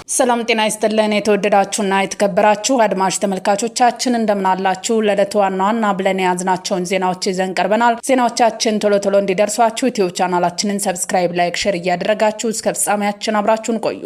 ሰላም ጤና ይስጥልን የተወደዳችሁና የተከበራችሁ አድማጭ ተመልካቾቻችን እንደምን አላችሁ? ለዕለቱ ዋና ዋና ብለን ያዝናቸውን ዜናዎች ይዘን ቀርበናል። ዜናዎቻችን ቶሎ ቶሎ እንዲደርሷችሁ ዩቲዩብ ቻናላችንን ሰብስክራይብ፣ ላይክ፣ ሼር እያደረጋችሁ እስከ ፍጻሜያችን አብራችሁን ቆዩ።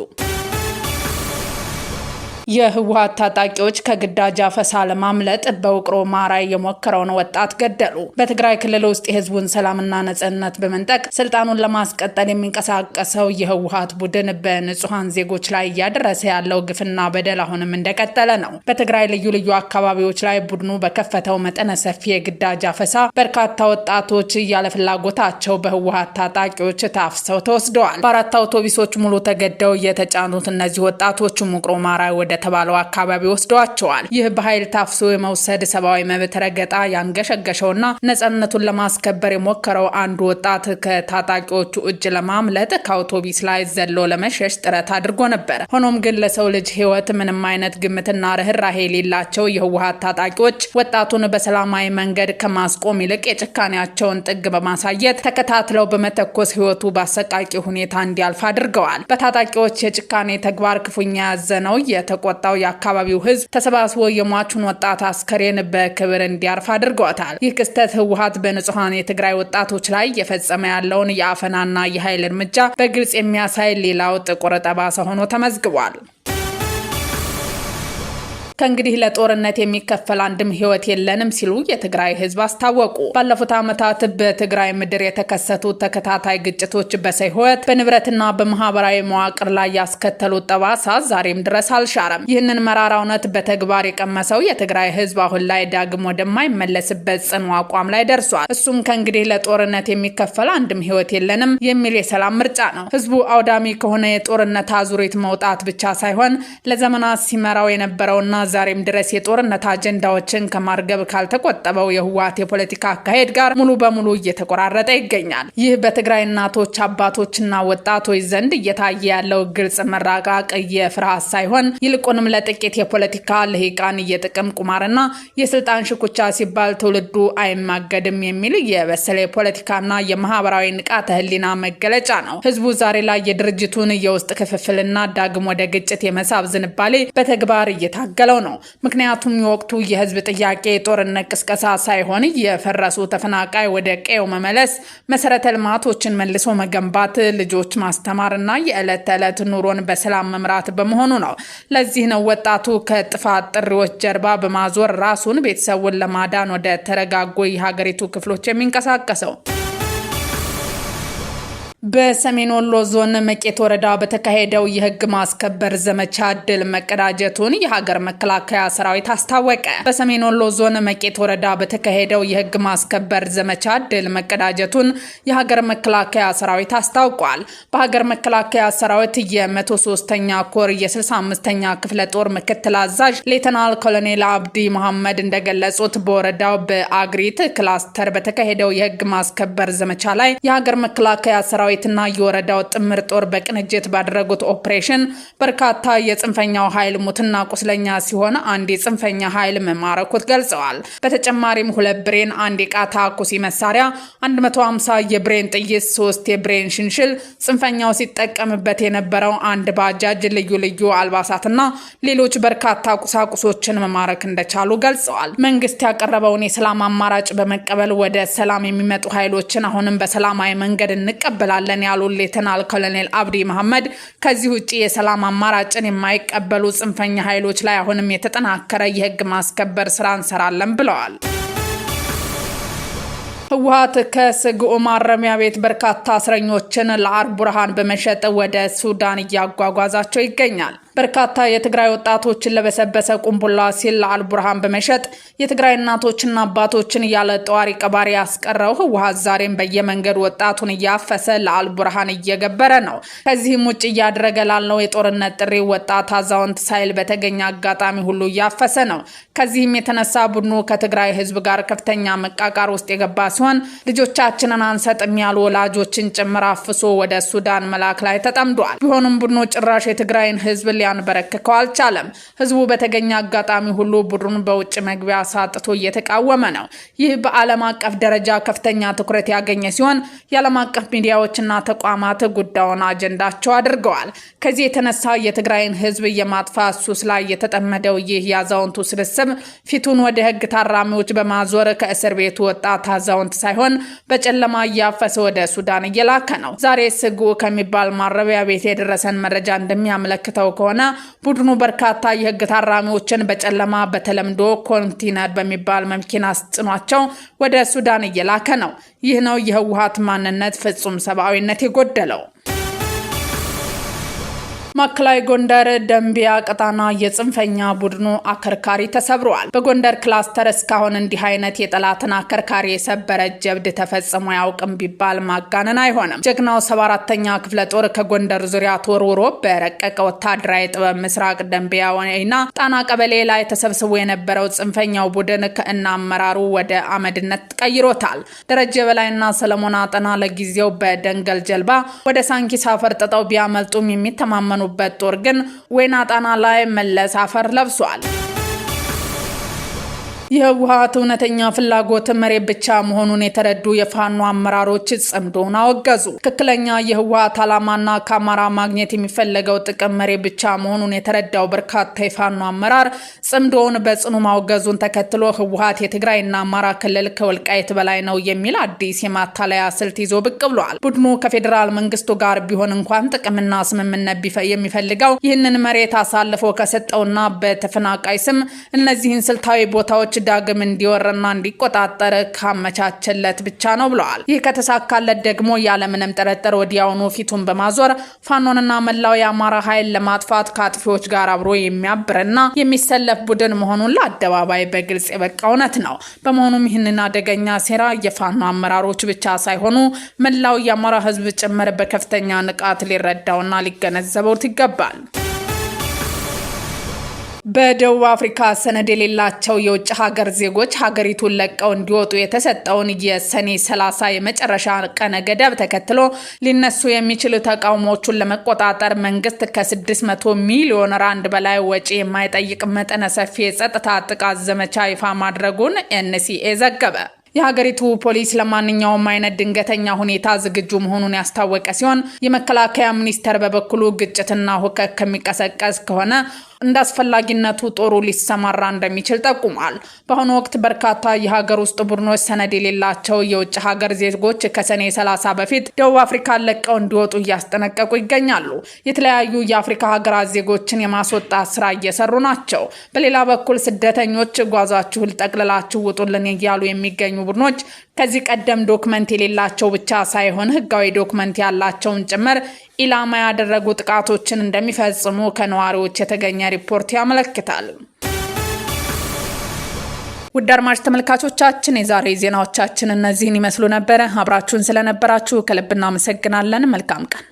የህወሓት ታጣቂዎች ከግዳጅ አፈሳ ለማምለጥ በውቅሮ ማራይ የሞከረውን ወጣት ገደሉ። በትግራይ ክልል ውስጥ የህዝቡን ሰላምና ነጻነት በመንጠቅ ስልጣኑን ለማስቀጠል የሚንቀሳቀሰው የህወሓት ቡድን በንጹሃን ዜጎች ላይ እያደረሰ ያለው ግፍና በደል አሁንም እንደቀጠለ ነው። በትግራይ ልዩ ልዩ አካባቢዎች ላይ ቡድኑ በከፈተው መጠነ ሰፊ የግዳጅ አፈሳ በርካታ ወጣቶች ያለ ፍላጎታቸው በህወሓት ታጣቂዎች ታፍሰው ተወስደዋል። በአራት አውቶቡሶች ሙሉ ተገደው የተጫኑት እነዚህ ወጣቶች ውቅሮ ማራይ ወደ ተባለው አካባቢ ወስደዋቸዋል። ይህ በኃይል ታፍሶ የመውሰድ ሰብአዊ መብት ረገጣ ያንገሸገሸውና ነጻነቱን ለማስከበር የሞከረው አንዱ ወጣት ከታጣቂዎቹ እጅ ለማምለጥ ከአውቶቡስ ላይ ዘሎ ለመሸሽ ጥረት አድርጎ ነበር። ሆኖም ግን ለሰው ልጅ ህይወት ምንም አይነት ግምትና ርህራሄ የሌላቸው የህወሓት ታጣቂዎች ወጣቱን በሰላማዊ መንገድ ከማስቆም ይልቅ የጭካኔያቸውን ጥግ በማሳየት ተከታትለው በመተኮስ ህይወቱ በአሰቃቂ ሁኔታ እንዲያልፍ አድርገዋል። በታጣቂዎች የጭካኔ ተግባር ክፉኛ ያዘነው ወጣው የአካባቢው ህዝብ ተሰባስቦ የሟቹን ወጣት አስከሬን በክብር እንዲያርፍ አድርጓታል። ይህ ክስተት ህወሓት በንጹሃን የትግራይ ወጣቶች ላይ እየፈጸመ ያለውን የአፈናና የኃይል እርምጃ በግልጽ የሚያሳይ ሌላው ጥቁር ጠባሳ ሆኖ ተመዝግቧል። ከእንግዲህ ለጦርነት የሚከፈል አንድም ህይወት የለንም ሲሉ የትግራይ ህዝብ አስታወቁ። ባለፉት ዓመታት በትግራይ ምድር የተከሰቱ ተከታታይ ግጭቶች በሰው ህይወት በንብረትና በማህበራዊ መዋቅር ላይ ያስከተሉት ጠባሳ ዛሬም ድረስ አልሻረም። ይህንን መራራ እውነት በተግባር የቀመሰው የትግራይ ህዝብ አሁን ላይ ዳግም ወደማይመለስበት ጽኑ አቋም ላይ ደርሷል። እሱም ከእንግዲህ ለጦርነት የሚከፈል አንድም ህይወት የለንም የሚል የሰላም ምርጫ ነው። ህዝቡ አውዳሚ ከሆነ የጦርነት አዙሪት መውጣት ብቻ ሳይሆን ለዘመናት ሲመራው የነበረውና ዛሬም ድረስ የጦርነት አጀንዳዎችን ከማርገብ ካልተቆጠበው የህወሓት የፖለቲካ አካሄድ ጋር ሙሉ በሙሉ እየተቆራረጠ ይገኛል። ይህ በትግራይ እናቶች፣ አባቶችና ወጣቶች ዘንድ እየታየ ያለው ግልጽ መራቃቅ የፍርሃት ሳይሆን ይልቁንም ለጥቂት የፖለቲካ ልሂቃን የጥቅም ቁማርና የስልጣን ሽኩቻ ሲባል ትውልዱ አይማገድም የሚል የበሰለ የፖለቲካና የማህበራዊ ንቃተ ህሊና መገለጫ ነው። ህዝቡ ዛሬ ላይ የድርጅቱን የውስጥ ክፍፍልና ዳግም ወደ ግጭት የመሳብ ዝንባሌ በተግባር እየታገለው ነው። ምክንያቱም የወቅቱ የህዝብ ጥያቄ የጦርነት ቅስቀሳ ሳይሆን የፈረሱ ተፈናቃይ ወደ ቀዬው መመለስ፣ መሰረተ ልማቶችን መልሶ መገንባት፣ ልጆች ማስተማርና የዕለት ተዕለት ኑሮን በሰላም መምራት በመሆኑ ነው። ለዚህ ነው ወጣቱ ከጥፋት ጥሪዎች ጀርባ በማዞር ራሱን ቤተሰቡን ለማዳን ወደ ተረጋጉ የሀገሪቱ ክፍሎች የሚንቀሳቀሰው። በሰሜን ወሎ ዞን መቄት ወረዳ በተካሄደው የህግ ማስከበር ዘመቻ ድል መቀዳጀቱን የሀገር መከላከያ ሰራዊት አስታወቀ። በሰሜን ወሎ ዞን መቄት ወረዳ በተካሄደው የህግ ማስከበር ዘመቻ ድል መቀዳጀቱን የሀገር መከላከያ ሰራዊት አስታውቋል። በሀገር መከላከያ ሰራዊት የ103ኛ ኮር የ65ኛ ክፍለ ጦር ምክትል አዛዥ ሌተናል ኮሎኔል አብዲ መሐመድ እንደገለጹት በወረዳው በአግሪት ክላስተር በተካሄደው የህግ ማስከበር ዘመቻ ላይ የሀገር መከላከያ ሰራዊትና የወረዳው ጥምር ጦር በቅንጅት ባደረጉት ኦፕሬሽን በርካታ የጽንፈኛው ኃይል ሙትና ቁስለኛ ሲሆን አንድ የጽንፈኛ ኃይል መማረኩት ገልጸዋል። በተጨማሪም 2 ብሬን፣ 1 የቃታ ኩሲ መሳሪያ፣ 150 የብሬን ጥይት፣ 3 የብሬን ሽንሽል፣ ጽንፈኛው ሲጠቀምበት የነበረው 1 ባጃጅ፣ ልዩ ልዩ አልባሳትና ሌሎች በርካታ ቁሳቁሶችን መማረክ እንደቻሉ ገልጸዋል። መንግስት ያቀረበውን የሰላም አማራጭ በመቀበል ወደ ሰላም የሚመጡ ኃይሎችን አሁንም በሰላማዊ መንገድ እንቀበላለን ያሉ ሌተናል ኮሎኔል አብዲ መሐመድ ከዚህ ውጪ የሰላም አማራጭን የማይቀበሉ ጽንፈኛ ኃይሎች ላይ አሁንም የተጠናከረ የህግ ማስከበር ስራ እንሰራለን ብለዋል። ህወሓት ከስግኡ ማረሚያ ቤት በርካታ እስረኞችን ለአልቡርሃን በመሸጥ ወደ ሱዳን እያጓጓዛቸው ይገኛል። በርካታ የትግራይ ወጣቶችን ለበሰበሰ ቁምቡላ ሲል ለአልቡርሃን በመሸጥ የትግራይ እናቶችና አባቶችን ያለ ጠዋሪ ቀባሪ ያስቀረው ህወሓት ዛሬም በየመንገድ ወጣቱን እያፈሰ ለአልቡርሃን እየገበረ ነው። ከዚህም ውጭ እያደረገ ላለው የጦርነት ጥሪ ወጣት አዛውንት ሳይል በተገኘ አጋጣሚ ሁሉ እያፈሰ ነው። ከዚህም የተነሳ ቡድኑ ከትግራይ ህዝብ ጋር ከፍተኛ መቃቃር ውስጥ የገባ ሲሆን ልጆቻችንን አንሰጥም ያሉ ወላጆችን ጭምር አፍሶ ወደ ሱዳን መላክ ላይ ተጠምዷል። ቢሆንም ቡድኑ ጭራሽ የትግራይን ህዝብ ሊያንበረክከው አልቻለም። ህዝቡ በተገኘ አጋጣሚ ሁሉ ቡድኑን በውጭ መግቢያ ሳጥቶ እየተቃወመ ነው። ይህ በዓለም አቀፍ ደረጃ ከፍተኛ ትኩረት ያገኘ ሲሆን የዓለም አቀፍ ሚዲያዎችና ተቋማት ጉዳዩን አጀንዳቸው አድርገዋል። ከዚህ የተነሳ የትግራይን ህዝብ የማጥፋት ሱስ ላይ የተጠመደው ይህ የአዛውንቱ ስብስብ ፊቱን ወደ ህግ ታራሚዎች በማዞር ከእስር ቤቱ ወጣት አዛውንት ሳይሆን በጨለማ እያፈሰ ወደ ሱዳን እየላከ ነው። ዛሬ ስጉ ከሚባል ማረቢያ ቤት የደረሰን መረጃ እንደሚያመለክተው ከሆነ ቡድኑ በርካታ የህግ ታራሚዎችን በጨለማ በተለምዶ ኮንቲነር በሚባል መኪና አስጭኗቸው ወደ ሱዳን እየላከ ነው። ይህ ነው የህወሓት ማንነት ፍጹም ሰብአዊነት የጎደለው። ማዕከላዊ ጎንደር ደንቢያ ቀጣና የጽንፈኛ ቡድኑ አከርካሪ ተሰብሯል። በጎንደር ክላስተር እስካሁን እንዲህ አይነት የጠላትን አከርካሪ የሰበረ ጀብድ ተፈጽሞ ያውቅም ቢባል ማጋነን አይሆንም። ጀግናው 74ኛ ክፍለ ጦር ከጎንደር ዙሪያ ተወርውሮ በረቀቀ ወታደራዊ ጥበብ ምስራቅ ደንቢያ ወይና ጣና ቀበሌ ላይ ተሰብስቦ የነበረው ጽንፈኛው ቡድን ከእና አመራሩ ወደ አመድነት ቀይሮታል። ደረጀ በላይና ሰለሞን አጠና ለጊዜው በደንገል ጀልባ ወደ ሳንኪሳ ፈርጥጠው ቢያመልጡም የሚተማመኑ ጦር ግን ወይና ጣና ላይ መለስ አፈር ለብሷል። የህወሓት እውነተኛ ፍላጎት መሬት ብቻ መሆኑን የተረዱ የፋኖ አመራሮች ጽምዶን አወገዙ። ትክክለኛ የህወሓት ዓላማና ከአማራ ማግኘት የሚፈለገው ጥቅም መሬት ብቻ መሆኑን የተረዳው በርካታ የፋኖ አመራር ጽምዶን በጽኑ ማውገዙን ተከትሎ ህወሓት የትግራይና አማራ ክልል ከወልቃይት በላይ ነው የሚል አዲስ የማታለያ ስልት ይዞ ብቅ ብሏል። ቡድኑ ከፌዴራል መንግስቱ ጋር ቢሆን እንኳን ጥቅምና ስምምነት የሚፈልገው ይህንን መሬት አሳልፎ ከሰጠውና በተፈናቃይ ስም እነዚህን ስልታዊ ቦታዎች ዳግም እንዲወርና እንዲቆጣጠር ካመቻቸለት ብቻ ነው ብለዋል። ይህ ከተሳካለት ደግሞ ያለምንም ጥርጥር ወዲያውኑ ፊቱን በማዞር ፋኖንና መላው የአማራ ኃይል ለማጥፋት ከአጥፊዎች ጋር አብሮ የሚያብርና የሚሰለፍ ቡድን መሆኑን ለአደባባይ በግልጽ የበቃ እውነት ነው። በመሆኑም ይህንን አደገኛ ሴራ የፋኖ አመራሮች ብቻ ሳይሆኑ መላው የአማራ ህዝብ ጭምር በከፍተኛ ንቃት ሊረዳውና ሊገነዘበው ይገባል። በደቡብ አፍሪካ ሰነድ የሌላቸው የውጭ ሀገር ዜጎች ሀገሪቱን ለቀው እንዲወጡ የተሰጠውን የሰኔ 30 የመጨረሻ ቀነ ገደብ ተከትሎ ሊነሱ የሚችሉ ተቃውሞዎቹን ለመቆጣጠር መንግስት ከ600 ሚሊዮን ራንድ በላይ ወጪ የማይጠይቅ መጠነ ሰፊ የጸጥታ ጥቃት ዘመቻ ይፋ ማድረጉን ኤንሲኤ ዘገበ። የሀገሪቱ ፖሊስ ለማንኛውም አይነት ድንገተኛ ሁኔታ ዝግጁ መሆኑን ያስታወቀ ሲሆን የመከላከያ ሚኒስቴር በበኩሉ ግጭትና ሁከት ከሚቀሰቀስ ከሆነ እንዳስፈላጊነቱ ጦሩ ሊሰማራ እንደሚችል ጠቁሟል። በአሁኑ ወቅት በርካታ የሀገር ውስጥ ቡድኖች ሰነድ የሌላቸው የውጭ ሀገር ዜጎች ከሰኔ 30 በፊት ደቡብ አፍሪካን ለቀው እንዲወጡ እያስጠነቀቁ ይገኛሉ። የተለያዩ የአፍሪካ ሀገራት ዜጎችን የማስወጣት ስራ እየሰሩ ናቸው። በሌላ በኩል ስደተኞች ጓዛችሁን ጠቅልላችሁ ውጡልን እያሉ የሚገኙ ቡድኖች ከዚህ ቀደም ዶክመንት የሌላቸው ብቻ ሳይሆን ህጋዊ ዶክመንት ያላቸውን ጭምር ኢላማ ያደረጉ ጥቃቶችን እንደሚፈጽሙ ከነዋሪዎች የተገኘ ሪፖርት ያመለክታል። ውድ አድማጭ ተመልካቾቻችን የዛሬ ዜናዎቻችን እነዚህን ይመስሉ ነበር። አብራችሁን ስለነበራችሁ ከልብ እናመሰግናለን። መልካም ቀን።